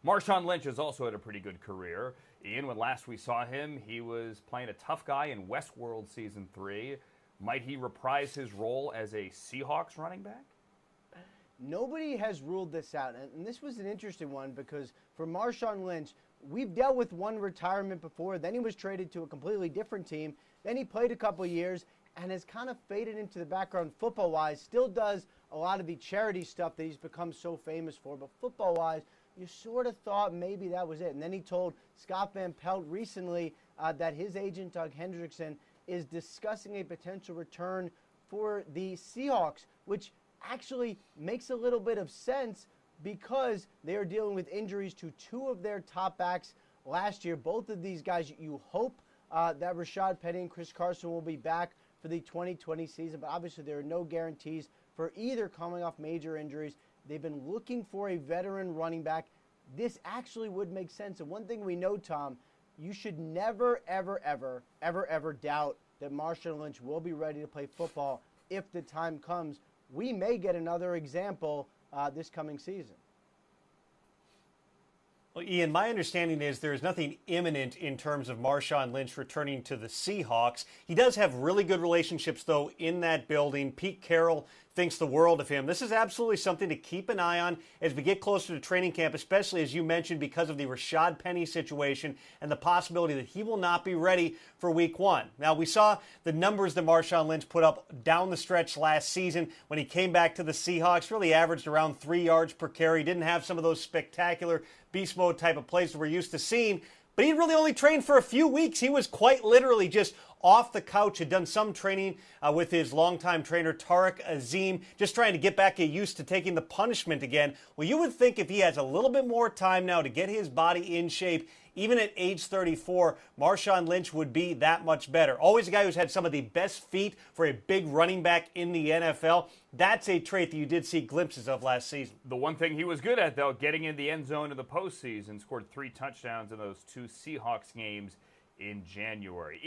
Marshawn Lynch has also had a pretty good career. Ian, when last we saw him, he was playing a tough guy in Westworld Season 3. Might he reprise his role as a Seahawks running back? Nobody has ruled this out, and this was an interesting one because for Marshawn Lynch, we've dealt with one retirement before. Then he was traded to a completely different team. Then he played a couple years and has kind of faded into the background football-wise. Still does a lot of the charity stuff that he's become so famous for, but football-wise, you sort of thought maybe that was it. And then he told Scott Van Pelt recently that his agent, Doug Hendrickson, is discussing a potential return for the Seahawks, which actually makes a little bit of sense because they are dealing with injuries to two of their top backs last year. Both of these guys, you hope that Rashad Penny and Chris Carson will be back for the 2020 season, but obviously there are no guarantees for either coming off major injuries. They've been looking for a veteran running back. This actually would make sense. And one thing we know, Tom, you should never, ever, ever, ever, ever doubt that Marshawn Lynch will be ready to play football if the time comes. We may get another example this coming season. Well, Ian, my understanding is there is nothing imminent in terms of Marshawn Lynch returning to the Seahawks. He does have really good relationships, though, in that building. Pete Carroll thinks the world of him. This is absolutely something to keep an eye on as we get closer to training camp, especially, as you mentioned, because of the Rashad Penny situation and the possibility that he will not be ready for Week 1. Now, we saw the numbers that Marshawn Lynch put up down the stretch last season when he came back to the Seahawks, really averaged around 3 yards per carry, didn't have some of those spectacular beast mode type of plays that we're used to seeing, but he really only trained for a few weeks. He was quite literally just off the couch, had done some training with his longtime trainer, Tariq Azim, just trying to get back used to taking the punishment again. Well, you would think if he has a little bit more time now to get his body in shape, even at age 34, Marshawn Lynch would be that much better. Always a guy who's had some of the best feet for a big running back in the NFL. That's a trait that you did see glimpses of last season. The one thing he was good at, though, getting in the end zone in the postseason, scored 3 touchdowns in those 2 Seahawks games in January.